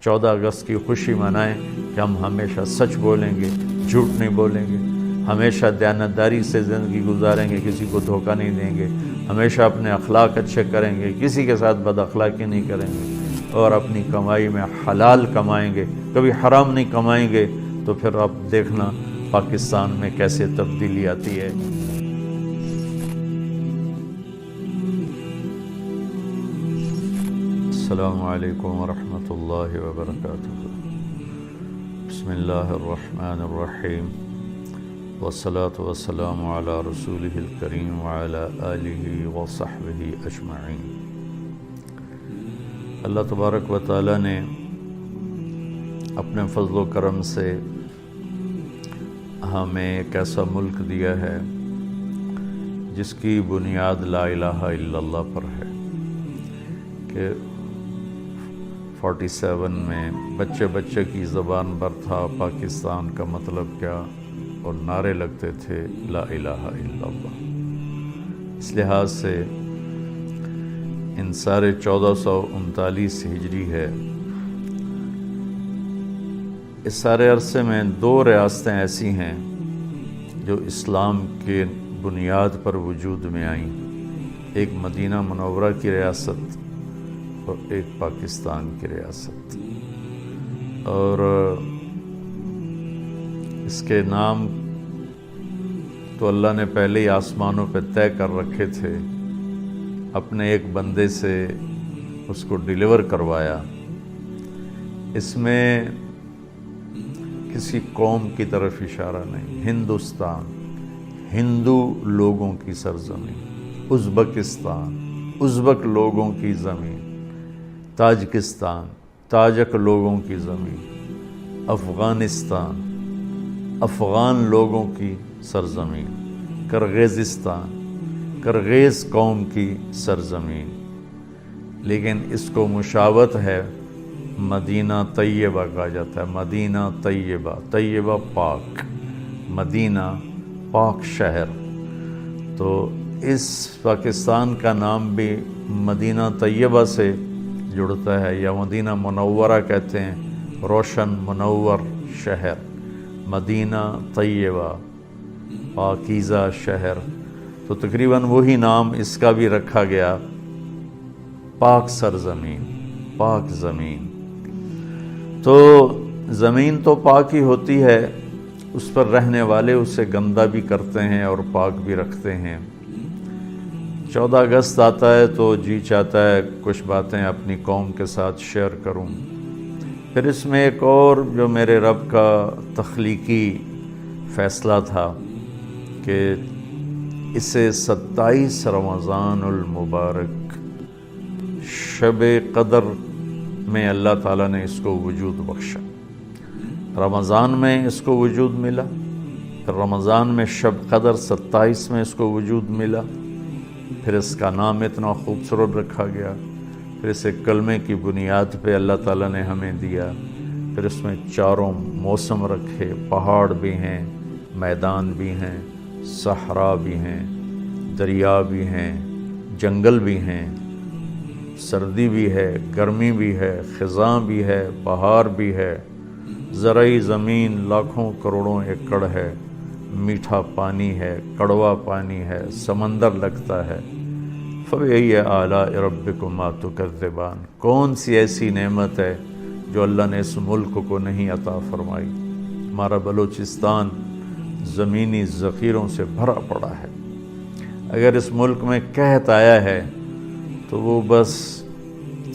14 اگست کی خوشی منائیں کہ ہم ہمیشہ سچ بولیں گے، جھوٹ نہیں بولیں گے، ہمیشہ دیانتداری سے زندگی گزاریں گے، کسی کو دھوکہ نہیں دیں گے، ہمیشہ اپنے اخلاق اچھے کریں گے، کسی کے ساتھ بد اخلاقی نہیں کریں گے، اور اپنی کمائی میں حلال کمائیں گے، کبھی حرام نہیں کمائیں گے، تو پھر آپ دیکھنا پاکستان میں کیسے تبدیلی آتی ہے۔ السلام علیکم ورحمۃ اللہ وبرکاتہ۔ بسم اللہ الرحمن الرحیم، والصلاة والسلام علی رسولہ الکریم وعلی آلہ وصحبہ اجمعین۔ اللہ تبارک و تعالی نے اپنے فضل و کرم سے ہمیں ایک ایسا ملک دیا ہے جس کی بنیاد لا الہ الا اللہ پر ہے کہ 47 میں بچے بچے کی زبان پر تھا پاکستان کا مطلب کیا، اور نعرے لگتے تھے لا الہ الا اللہ۔ اس لحاظ سے ان سارے 1439 ہجری ہے، اس سارے عرصے میں 2 ریاستیں ایسی ہیں جو اسلام کے بنیاد پر وجود میں آئیں، ایک مدینہ منورہ کی ریاست اور ایک پاکستان کی ریاست، اور اس کے نام تو اللہ نے پہلے ہی آسمانوں پہ طے کر رکھے تھے، اپنے ایک بندے سے اس کو ڈیلیور کروایا۔ اس میں کسی قوم کی طرف اشارہ نہیں، ہندوستان، ہندو لوگوں کی سرزمین، ازبکستان، ازبک لوگوں کی زمین، تاجکستان، تاجک لوگوں کی زمین، افغانستان، افغان لوگوں کی سرزمین، کرغیزستان، کرغیز قوم کی سرزمین، لیکن اس کو مشابہت ہے مدینہ طیبہ کہا جاتا ہے، مدینہ طیبہ، طیبہ پاک، مدینہ پاک شہر۔ تو اس پاکستان کا نام بھی مدینہ طیبہ سے جڑتا ہے، یا مدینہ منورہ کہتے ہیں، روشن منور شہر، مدینہ طیبہ، پاکیزہ شہر۔ تو تقریباً وہی نام اس کا بھی رکھا گیا، پاک سرزمین، پاک زمین۔ تو زمین تو پاک ہی ہوتی ہے، اس پر رہنے والے اسے گندہ بھی کرتے ہیں اور پاک بھی رکھتے ہیں۔ 14 اگست آتا ہے تو جی چاہتا ہے کچھ باتیں اپنی قوم کے ساتھ شیئر کروں۔ پھر اس میں ایک اور جو میرے رب کا تخلیقی فیصلہ تھا کہ اسے 27 رمضان المبارک شب قدر میں اللہ تعالیٰ نے اس کو وجود بخشا۔ رمضان میں اس کو وجود ملا، پھر رمضان میں شب قدر 27 میں اس کو وجود ملا، پھر اس کا نام اتنا خوبصورت رکھا گیا، پھر اسے کلمے کی بنیاد پہ اللہ تعالیٰ نے ہمیں دیا، پھر اس میں 4 موسم رکھے، پہاڑ بھی ہیں، میدان بھی ہیں، صحرا بھی ہیں، دریا بھی ہیں، جنگل بھی ہیں، سردی بھی ہے، گرمی بھی ہے، خزاں بھی ہے، بہار بھی ہے، زرعی زمین لاکھوں کروڑوں ایکڑ ہے، میٹھا پانی ہے، کڑوا پانی ہے، سمندر لگتا ہے۔ فَبِأَيِّ آلَاءِ رَبِّكُمَا تُكَذِّبَانِ، کون سی ایسی نعمت ہے جو اللہ نے اس ملک کو نہیں عطا فرمائی؟ ہمارا بلوچستان زمینی ذخیروں سے بھرا پڑا ہے۔ اگر اس ملک میں قحط آیا ہے تو وہ بس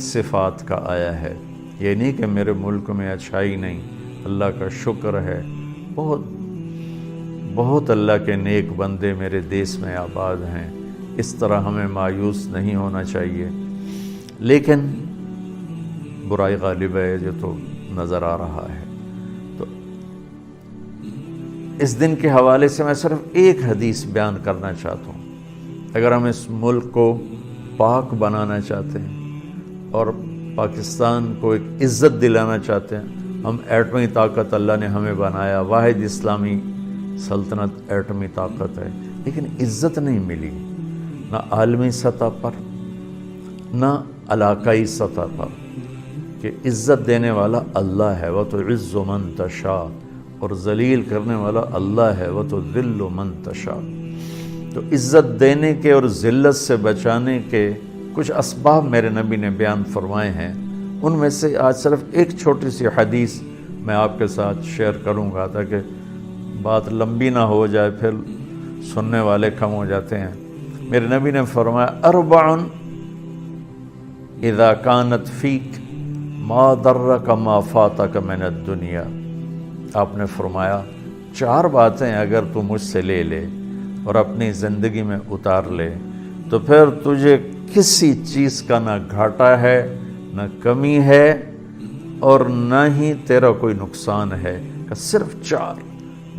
صفات کا آیا ہے، یہ نہیں کہ میرے ملک میں اچھائی نہیں، اللہ کا شکر ہے، بہت بہت اللہ کے نیک بندے میرے دیس میں آباد ہیں، اس طرح ہمیں مایوس نہیں ہونا چاہیے، لیکن برائی غالب ہے جو تو نظر آ رہا ہے۔ تو اس دن کے حوالے سے میں صرف ایک حدیث بیان کرنا چاہتا ہوں۔ اگر ہم اس ملک کو پاک بنانا چاہتے ہیں اور پاکستان کو ایک عزت دلانا چاہتے ہیں، ہم ایٹمی طاقت اللہ نے ہمیں بنایا، واحد اسلامی سلطنت ایٹمی طاقت ہے، لیکن عزت نہیں ملی، نہ عالمی سطح پر، نہ علاقائی سطح پر۔ کہ عزت دینے والا اللہ ہے، وَتُعِزُّ مَن تَشَاءُ، اور ذلیل کرنے والا اللہ ہے، وَتُذِلُّ مَن تَشَاءُ۔ تو عزت دینے کے اور ذلت سے بچانے کے کچھ اسباب میرے نبی نے بیان فرمائے ہیں۔ ان میں سے آج صرف ایک چھوٹی سی حدیث میں آپ کے ساتھ شیئر کروں گا تاکہ بات لمبی نہ ہو جائے، پھر سننے والے کم ہو جاتے ہیں۔ میرے نبی نے فرمایا اربع اذا كانت فیک ما ضرک ما فاتک من الدنیا۔ آپ نے فرمایا 4 باتیں اگر تو مجھ سے لے لے اور اپنی زندگی میں اتار لے تو پھر تجھے کسی چیز کا نہ گھاٹا ہے، نہ کمی ہے، اور نہ ہی تیرا کوئی نقصان ہے۔ کہ صرف 4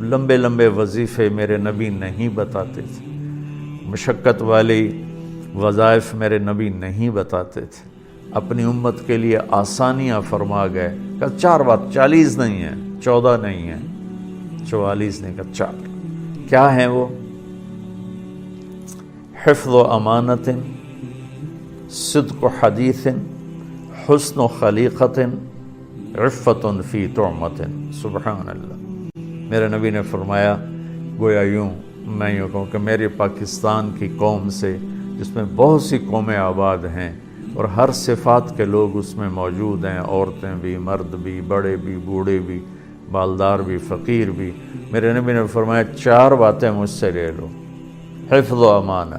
لمبے لمبے وظیفے میرے نبی نہیں بتاتے تھے، مشقت والی وظائف میرے نبی نہیں بتاتے تھے، اپنی امت کے لیے آسانیاں فرما گئے۔ کہ 4 بات، 40 نہیں ہیں، 14 نہیں ہیں، 44 نہیں، کہ 4۔ کیا ہیں وہ؟ حفظ و امانت، صدق و حدیث، حسن و خلیقت، عفت فی طعمت۔ سبحان اللہ۔ میرے نبی نے فرمایا، گویا میں یوں کہوں کہ میرے پاکستان کی قوم سے، جس میں بہت سی قومیں آباد ہیں اور ہر صفات کے لوگ اس میں موجود ہیں، عورتیں بھی، مرد بھی، بڑے بھی، بوڑھے بھی، بالدار بھی، فقیر بھی، میرے نبی نے فرمایا 4 باتیں مجھ سے لے لو۔ حفظ و امانہ،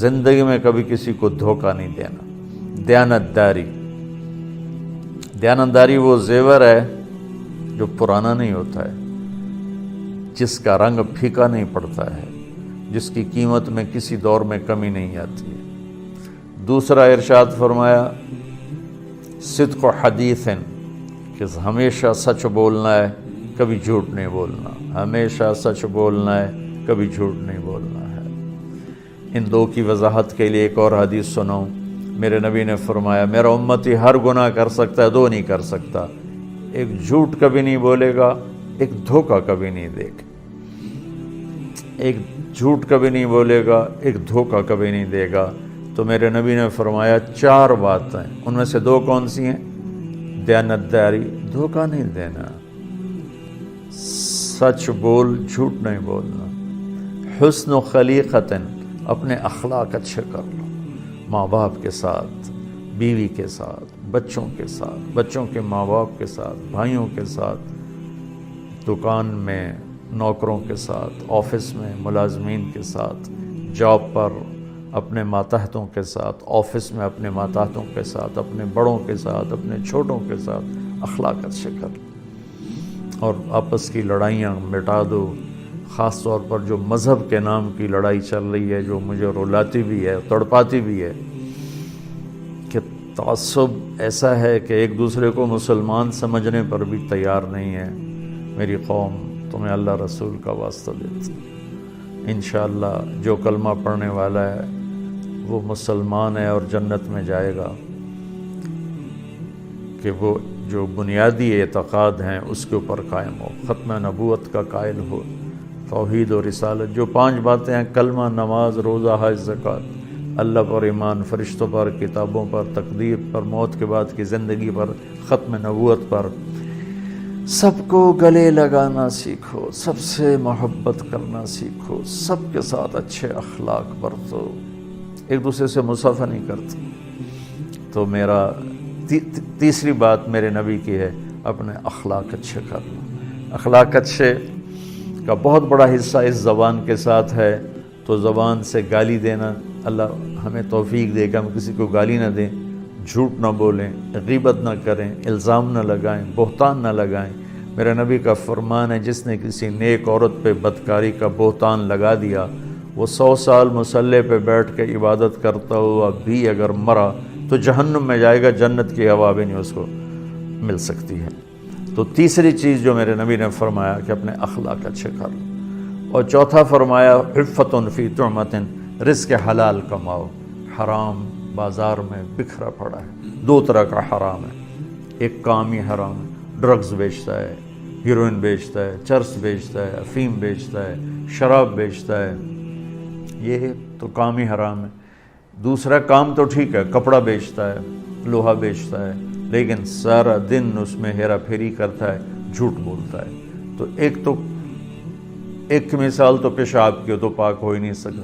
زندگی میں کبھی کسی کو دھوکہ نہیں دینا۔ دیانتداری، دیانتداری وہ زیور ہے جو پرانا نہیں ہوتا ہے، جس کا رنگ پھیکا نہیں پڑتا ہے، جس کی قیمت میں کسی دور میں کمی نہیں آتی ہے۔ دوسرا ارشاد فرمایا صدق و حدیث، کہ ہمیشہ سچ بولنا ہے، کبھی جھوٹ نہیں بولنا، ہمیشہ سچ بولنا ہے، کبھی جھوٹ نہیں بولنا ہے۔ ان 2 کی وضاحت کے لیے ایک اور حدیث سنو۔ میرے نبی نے فرمایا میرا امتی ہر گناہ کر سکتا ہے، 2 نہیں کر سکتا، ایک جھوٹ کبھی نہیں بولے گا، ایک دھوکہ کبھی نہیں دے گا۔ ایک جھوٹ کبھی نہیں بولے گا، ایک دھوکہ کبھی نہیں دے گا۔ تو میرے نبی نے فرمایا 4 باتیں، ان میں سے 2 کون سی ہیں؟ دیانتداری، دھوکہ نہیں دینا، سچ بول، جھوٹ نہیں بولنا، حسن و خلیقت، اپنے اخلاق اچھے کر لو، ماں باپ کے ساتھ، بیوی کے ساتھ، بچوں کے ساتھ، بچوں کے ماں باپ کے ساتھ، بھائیوں کے ساتھ، دکان میں نوکروں کے ساتھ، آفس میں ملازمین کے ساتھ، جاب پر اپنے ماتحتوں کے ساتھ، آفس میں اپنے ماتحتوں کے ساتھ، اپنے بڑوں کے ساتھ، اپنے چھوٹوں کے ساتھ اخلاق اچھے کر لو، اور آپس کی لڑائیاں مٹا دو۔ خاص طور پر جو مذہب کے نام کی لڑائی چل رہی ہے، جو مجھے رلاتی بھی ہے، تڑپاتی بھی ہے، کہ تعصب ایسا ہے کہ ایک دوسرے کو مسلمان سمجھنے پر بھی تیار نہیں ہے۔ میری قوم تمہیں اللہ رسول کا واسطہ دیتی، انشاءاللہ جو کلمہ پڑھنے والا ہے وہ مسلمان ہے اور جنت میں جائے گا، کہ وہ جو بنیادی اعتقاد ہیں اس کے اوپر قائم ہو، ختم نبوت کا قائل ہو، توحید و رسالت، جو 5 باتیں ہیں، کلمہ، نماز، روزہ، حج، زکوٰۃ، اللہ پر ایمان، فرشتوں پر، کتابوں پر، تقدیر پر، موت کے بعد کی زندگی پر، ختم نبوت پر، سب کو گلے لگانا سیکھو، سب سے محبت کرنا سیکھو، سب کے ساتھ اچھے اخلاق برتو، ایک دوسرے سے مصافحہ نہیں کرتے۔ تو میرا تیسری بات میرے نبی کی ہے، اپنے اخلاق اچھے کر لو۔ اخلاق اچھے کا بہت بڑا حصہ اس زبان کے ساتھ ہے، تو زبان سے گالی دینا، اللہ ہمیں توفیق دے کہ ہم کسی کو گالی نہ دیں، جھوٹ نہ بولیں، غیبت نہ کریں، الزام نہ لگائیں، بہتان نہ لگائیں۔ میرے نبی کا فرمان ہے جس نے کسی نیک عورت پہ بدکاری کا بہتان لگا دیا، وہ 100 سال مصلی پہ بیٹھ کے عبادت کرتا ہوا بھی اگر مرا تو جہنم میں جائے گا، جنت کی ہوا بھی نہیں اس کو مل سکتی ہے۔ تو تیسری چیز جو میرے نبی نے فرمایا کہ اپنے اخلاق اچھے کر لو، اور چوتھا فرمایا عفت فی طعمت، رزق حلال کماؤ۔ حرام بازار میں بکھرا پڑا ہے، 2 طرح کا حرام ہے، ایک کام ہی حرام ہے، ڈرگز بیچتا ہے، ہیروئن بیچتا ہے، چرس بیچتا ہے، افیم بیچتا ہے، شراب بیچتا ہے، یہ تو کام ہی حرام ہے۔ دوسرا کام تو ٹھیک ہے، کپڑا بیچتا ہے، لوہا بیچتا ہے، لیکن سارا دن اس میں ہیرا پھیری کرتا ہے، جھوٹ بولتا ہے۔ تو ایک مثال تو پیشاب کی، تو پاک ہو ہی نہیں سکا۔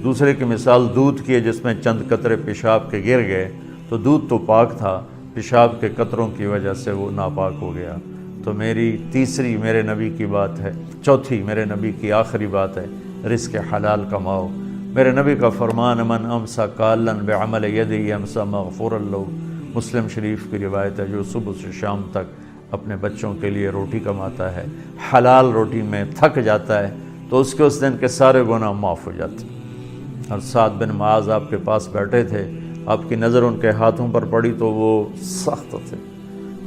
دوسرے کی مثال دودھ کی ہے، جس میں چند قطرے پیشاب کے گر گئے تو دودھ تو پاک تھا، پیشاب کے قطروں کی وجہ سے وہ ناپاک ہو گیا۔ تو تیسری میرے نبی کی بات ہے، چوتھی میرے نبی کی آخری بات ہے، رزق حلال کماؤ۔ میرے نبی کا فرمان، من امسا قالن بعمل یدی امسا مغفور اللہ، مسلم شریف کی روایت ہے، جو صبح سے شام تک اپنے بچوں کے لیے روٹی کماتا ہے، حلال روٹی میں تھک جاتا ہے تو اس کے اس دن کے سارے گناہ معاف ہو جاتے ہیں۔ اور سعد بن معاذ آپ کے پاس بیٹھے تھے، آپ کی نظر ان کے ہاتھوں پر پڑی تو وہ سخت تھے،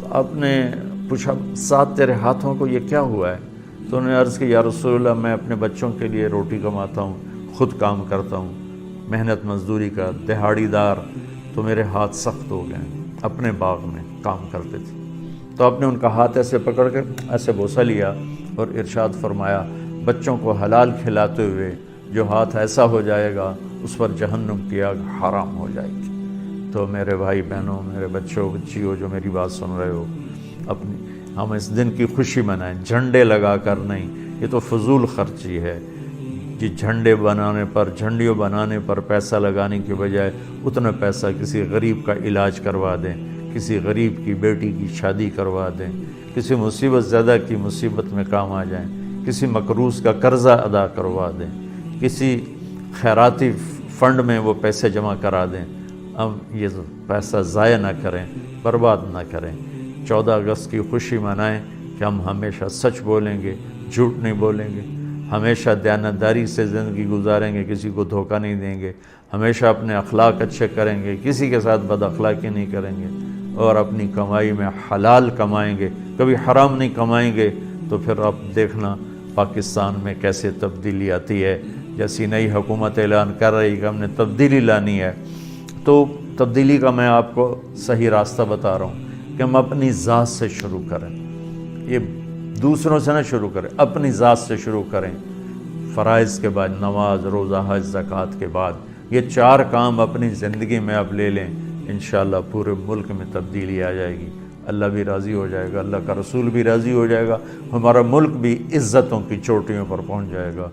تو آپ نے پوچھا، سعد تیرے ہاتھوں کو یہ کیا ہوا ہے؟ تو انہوں نے عرض کی، یا رسول اللہ میں اپنے بچوں کے لیے روٹی کماتا ہوں، خود کام کرتا ہوں، محنت مزدوری کا دہاڑی دار، تو میرے ہاتھ سخت ہو گئے۔ اپنے باغ میں کام کرتے تھے تو آپ نے ان کا ہاتھ ایسے پکڑ کے ایسے بوسہ لیا اور ارشاد فرمایا، بچوں کو حلال کھلاتے ہوئے جو ہاتھ ایسا ہو جائے گا اس پر جہنم کی آگ حرام ہو جائے گی۔ تو میرے بھائی بہنوں، میرے بچوں بچیوں جو میری بات سن رہے ہو، ہم اس دن کی خوشی منائیں، جھنڈے لگا کر نہیں، یہ تو فضول خرچی ہے۔ جی جھنڈیوں بنانے پر پیسہ لگانے کی بجائے اتنا پیسہ کسی غریب کا علاج کروا دیں، کسی غریب کی بیٹی کی شادی کروا دیں، کسی مصیبت زدہ کی مصیبت میں کام آ جائیں، کسی مقروض کا قرضہ ادا کروا دیں، کسی خیراتی فنڈ میں وہ پیسے جمع کرا دیں۔ ہم یہ پیسہ ضائع نہ کریں، برباد نہ کریں۔ 14 اگست کی خوشی منائیں کہ ہم ہمیشہ سچ بولیں گے، جھوٹ نہیں بولیں گے، ہمیشہ دیانتداری سے زندگی گزاریں گے، کسی کو دھوکہ نہیں دیں گے، ہمیشہ اپنے اخلاق اچھے کریں گے، کسی کے ساتھ بد اخلاقی نہیں کریں گے، اور اپنی کمائی میں حلال کمائیں گے، کبھی حرام نہیں کمائیں گے۔ تو پھر آپ دیکھنا پاکستان میں کیسے تبدیلی آتی ہے۔ جیسی نئی حکومت اعلان کر رہی کہ ہم نے تبدیلی لانی ہے، تو تبدیلی کا میں آپ کو صحیح راستہ بتا رہا ہوں کہ ہم اپنی ذات سے شروع کریں، یہ دوسروں سے نہ شروع کریں، اپنی ذات سے شروع کریں۔ فرائض کے بعد نماز، روزہ، حج، زکوٰۃ کے بعد یہ 4 کام اپنی زندگی میں اب لے لیں، انشاءاللہ پورے ملک میں تبدیلی آ جائے گی، اللہ بھی راضی ہو جائے گا، اللہ کا رسول بھی راضی ہو جائے گا، ہمارا ملک بھی عزتوں کی چوٹیوں پر پہنچ جائے گا۔